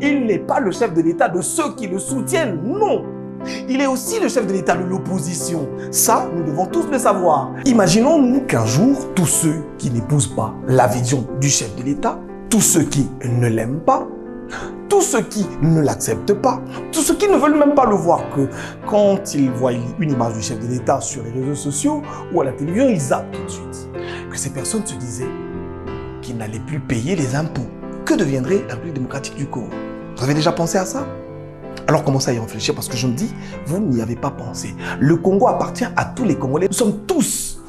Il n'est pas le chef de l'État de ceux qui le soutiennent, non. Il est aussi le chef de l'État de l'opposition. Ça, nous devons tous le savoir. Imaginons-nous qu'un jour, tous ceux qui n'épousent pas la vision du chef de l'État, tous ceux qui ne l'aiment pas, tous ceux qui ne l'acceptent pas, tous ceux qui ne veulent même pas le voir, que quand ils voient une image du chef de l'État sur les réseaux sociaux ou à la télévision, ils zappent tout de suite. Que ces personnes se disaient qu'ils n'allaient plus payer les impôts. Que deviendrait la République démocratique du Congo? Vous avez déjà pensé à ça? Alors commencez à y réfléchir parce que je me dis, vous n'y avez pas pensé. Le Congo appartient à tous les Congolais. Nous sommes tous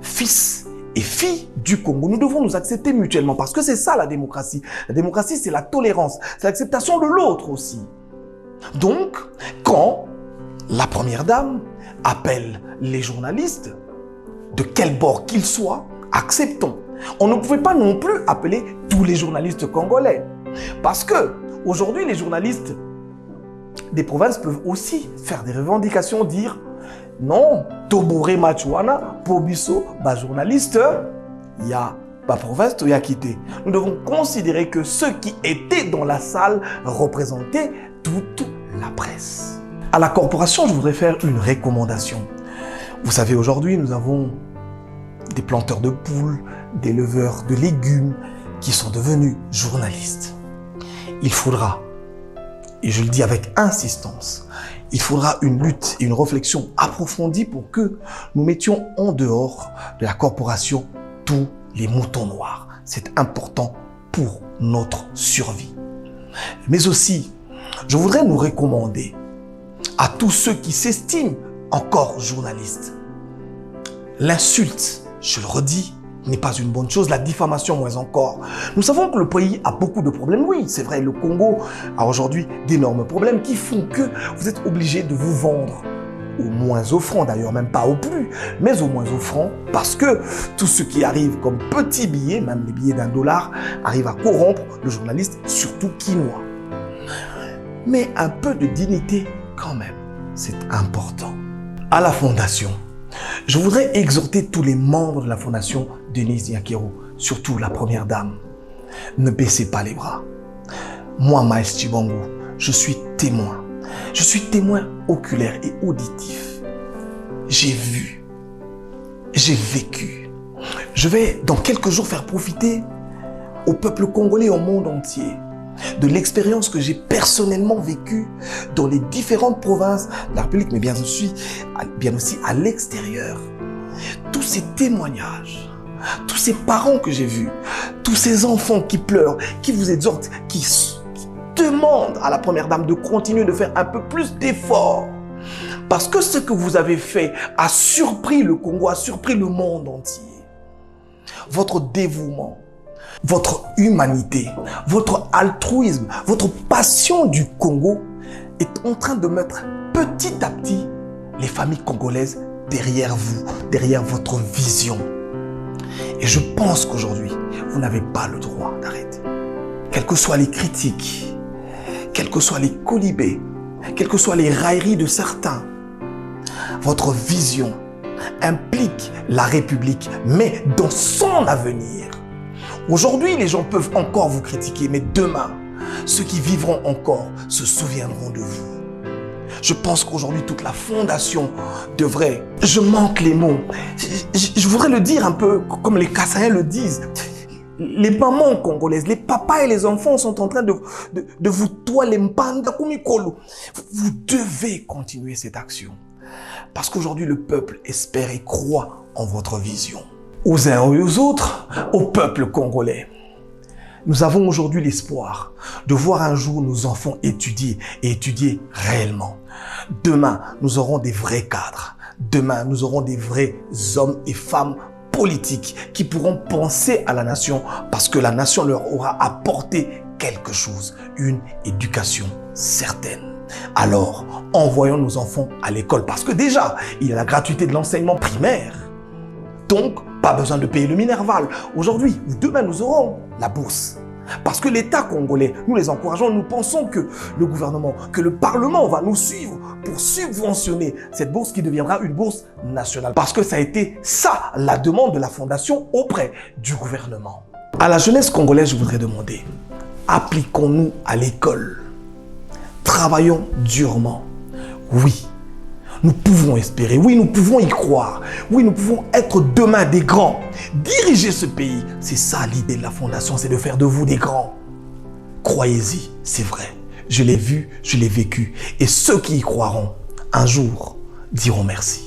fils et filles du Congo. Nous devons nous accepter mutuellement parce que c'est ça la démocratie. La démocratie, c'est la tolérance, c'est l'acceptation de l'autre aussi. Donc, quand la première dame appelle les journalistes, de quel bord qu'ils soient, acceptons. On ne pouvait pas non plus appeler tous les journalistes congolais. Parce que aujourd'hui, les journalistes des provinces peuvent aussi faire des revendications, dire non, Toboré Machuana, Pobiso, journaliste, il y a la province, il y a quitté. Nous devons considérer que ceux qui étaient dans la salle représentaient toute la presse. À la corporation, je voudrais faire une recommandation. Vous savez, aujourd'hui, nous avons des planteurs de poules, des éleveurs de légumes qui sont devenus journalistes. Il faudra, et je le dis avec insistance, il faudra une lutte et une réflexion approfondie pour que nous mettions en dehors de la corporation tous les moutons noirs. C'est important pour notre survie. Mais aussi, je voudrais nous recommander à tous ceux qui s'estiment encore journalistes. L'insulte, je le redis, n'est pas une bonne chose, la diffamation moins encore. Nous savons que le pays a beaucoup de problèmes. Oui, c'est vrai, le Congo a aujourd'hui d'énormes problèmes qui font que vous êtes obligé de vous vendre au moins offrant, d'ailleurs même pas au plus, mais au moins offrant, parce que tout ce qui arrive comme petits billets, même les billets d'$1, arrive à corrompre le journaliste, surtout quinois. Mais un peu de dignité quand même, c'est important. À la Fondation, je voudrais exhorter tous les membres de la Fondation Denise Nyakero, surtout la première dame. Ne baissez pas les bras. Moi, Maïs Chibangu, je suis témoin. Je suis témoin oculaire et auditif. J'ai vu, j'ai vécu. Je vais dans quelques jours faire profiter au peuple congolais et au monde entier de l'expérience que j'ai personnellement vécue dans les différentes provinces de la République, mais bien aussi à l'extérieur. Tous ces témoignages, tous ces parents que j'ai vus, tous ces enfants qui pleurent, qui vous exhortent, qui demandent à la première dame de continuer de faire un peu plus d'efforts. Parce que ce que vous avez fait a surpris le Congo, a surpris le monde entier. Votre dévouement, votre humanité, votre altruisme, votre passion du Congo est en train de mettre petit à petit les familles congolaises derrière vous, derrière votre vision. Et je pense qu'aujourd'hui, vous n'avez pas le droit d'arrêter. Quelles que soient les critiques, quels que soient les colibés, quelles que soient les railleries de certains, votre vision implique la République, mais dans son avenir. Aujourd'hui, les gens peuvent encore vous critiquer, mais demain, ceux qui vivront encore se souviendront de vous. Je pense qu'aujourd'hui, toute la fondation devrait... Je manque les mots. Je voudrais le dire un peu comme les Kassaïens le disent. Les mamans congolaises, les papas et les enfants sont en train de vous toiler mpanda kumikolo. Vous devez continuer cette action. Parce qu'aujourd'hui, le peuple espère et croit en votre vision. Aux uns et aux autres, au peuple congolais. Nous avons aujourd'hui l'espoir de voir un jour nos enfants étudier et étudier réellement. Demain, nous aurons des vrais cadres. Demain, nous aurons des vrais hommes et femmes politiques qui pourront penser à la nation parce que la nation leur aura apporté quelque chose, une éducation certaine. Alors, envoyons nos enfants à l'école parce que déjà, il y a la gratuité de l'enseignement primaire. Donc, pas besoin de payer le Minerval. Aujourd'hui, demain, nous aurons la bourse. Parce que l'État congolais, nous les encourageons, nous pensons que le gouvernement, que le Parlement va nous suivre pour subventionner cette bourse qui deviendra une bourse nationale. Parce que ça a été ça, la demande de la Fondation auprès du gouvernement. À la jeunesse congolaise, je voudrais demander, appliquons-nous à l'école. Travaillons durement. Oui, nous pouvons espérer. Oui, nous pouvons y croire. Oui, nous pouvons être demain des grands. Diriger ce pays, c'est ça l'idée de la fondation, c'est de faire de vous des grands. Croyez-y, c'est vrai. Je l'ai vu, je l'ai vécu. Et ceux qui y croiront, un jour, diront merci.